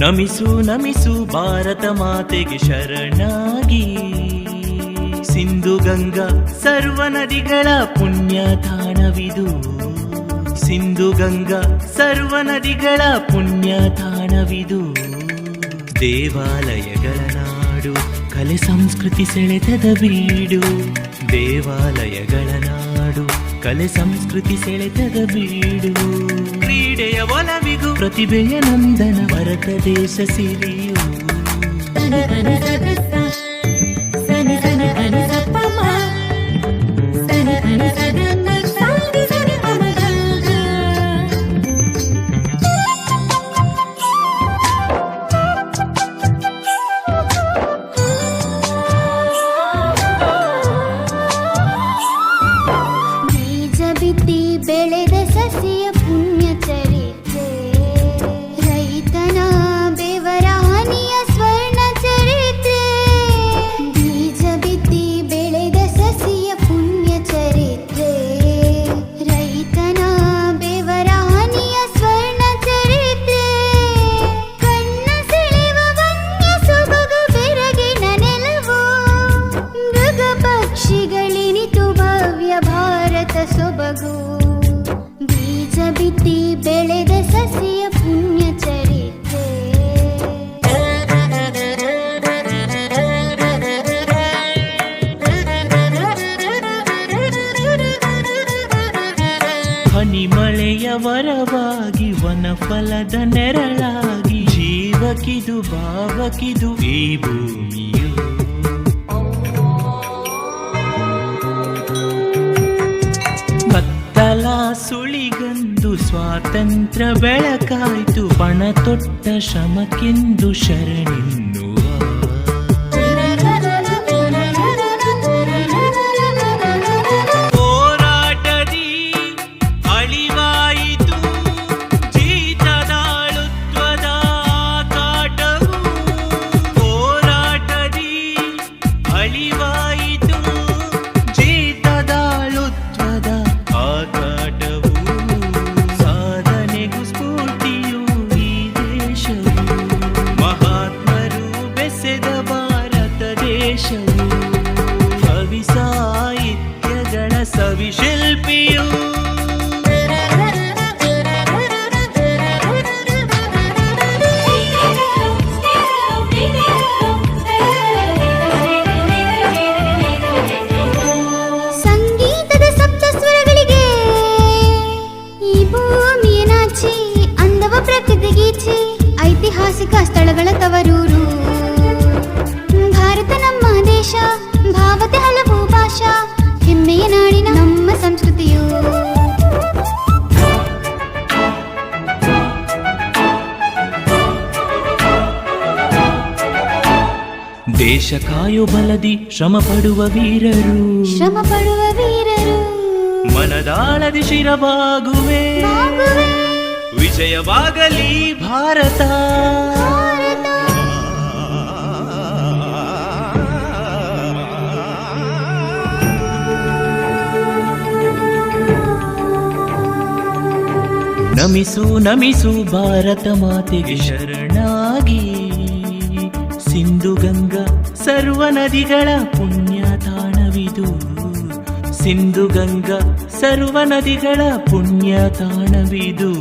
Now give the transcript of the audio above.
ನಮಿಸು ನಮಿಸು ಭಾರತ ಮಾತೆಗೆ ಶರಣಾಗಿ. ಸಿಂಧು ಗಂಗಾ ಸರ್ವ ನದಿಗಳ ಪುಣ್ಯ ತಾಣವಿದು. ಸಿಂಧು ಗಂಗಾ ಸರ್ವ ನದಿಗಳ ಪುಣ್ಯ ತಾಣವಿದು. ದೇವಾಲಯಗಳ ನಾಡು, ಕಲೆ ಸಂಸ್ಕೃತಿ ಸೆಳೆತದ ಬೀಡು. ದೇವಾಲಯಗಳ ನಾಡು, ಕಲೆ ಸಂಸ್ಕೃತಿ ಸೆಳೆತದ ಬೀಡು. ಕ್ರೀಡೆಯ ಒಲವಿಗೂ ಪ್ರತಿಭೆಯ ನಂದನ ಭಾರತ ದೇಶ ಸಿರಿಯು. ಬೆಳೆದ ಸಸಿಯ ಪುಣ್ಯ ಚರಿತ್ರೆ, ರೈತನ ಬೆವರ ಹನಿಯ ಸ್ವರ್ಣ ಚರಿತ್ರೆ. ಬೀಜ ಬಿತ್ತಿ ಬೆಳೆದ ಸಸಿಯ ಪುಣ್ಯ ಚರಿತ್ರೆ, ರೈತನ ಬೆವರ ಹನಿಯ ಸ್ವರ್ಣ ಚರಿತ್ರೆ. ಕಣ್ಣ ಸೆಳೆವ ವನ್ಯ ಸೊಬಗು ಬೆರಗಿನ ನೆಲವು, ಮೃಗ ಪಕ್ಷಿಗಳಿನಿತು ಭವ್ಯ ಭಾರತ ಸೊಬಗು. ಬೀಜ ಬಿತ್ತಿ ಬೆಳೆದ ಸಸಿಯ ಪುಣ್ಯ ಚರಿತ್ರೆ. ಹನಿಮಳೆಯ ವರವಾಗಿ ವನಫಲದ ನೆರಳಾಗಿ, ಜೀವಕಿದು ಭಾವಕಿದು ಈ ಭೂಮಿಯು. ಕತ್ತಲ ಸುಳಿಗಂದು ಸ್ವಾತಂತ್ರ್ಯ ಬೆಳಕಾಯ್ತು, ಪಣ ತೊಟ್ಟ ಶ್ರಮಕ್ಕೆಂದು ಶರಣೆನ್ನುವ. ಹೋರಾಟದಿ ಅಳಿವಾಯಿತು ಜೀತದಾಳುತ್ವದ ಕಾಟವು. ಹೋರಾಟದಿ ಅಳಿವಾಯಿತು ಜೀತದಾಳುತ್ವದ ಆಕಾಟವು. ಸಾಧನೆಗೂ ಸ್ಫೂರ್ತಿಯು ಈ ದೇಶವು, ಮಹಾತ್ಮರು ಬೆಸೆದ ಭಾರತ ದೇಶವು. ಕವಿ ಸಾಹಿತ್ಯಗಳ ಸವಿಶಿಲ್ಪಿಯು. ಸಂಗೀತದ ಸಪ್ತ ಸ್ವರಗಳಿಗೆ ಈ ಭೂಮಿಯ ನಾಚಿ, ಅಂದವ ಪ್ರಕೃತಿ ಗೀಚಿ, ಐತಿಹಾಸಿಕ ಸ್ಥಳಗಳ ತವರೂರು. ಭಾರತ ನಮ್ಮ ದೇಶ, ಭಾವತೆ ಹಲವು ಭಾಷಾ, ಹೆಮ್ಮೆಯ ನಾಡಿನ ನಮ್ಮ ಸಂಸ್ಕೃತಿಯು. ದೇಶ ಕಾಯೋ ಬಲದಿ ಶ್ರಮ ಪಡುವ ವೀರರು, ಶ್ರಮ ಪಡುವ ವೀರರು. ಮನದಾಳದಿ ಶಿರಬಾಗುವೆ, ಬಾಗುವೆ ವಿಜಯವಾಗಲಿ ಭಾರತ. ಭಾರತ. ನಮಿಸು ನಮಿಸು ಭಾರತ ಮಾತೆಗೆ ಶರಣಾಗಿ. ಸಿಂಧು ಗಂಗಾ ಸರ್ವ ನದಿಗಳ ಪುಣ್ಯ ತಾಣವಿದು. ಸಿಂಧು ಗಂಗಾ ಸರ್ವ ನದಿಗಳ ಪುಣ್ಯ ತಾಣವಿದು.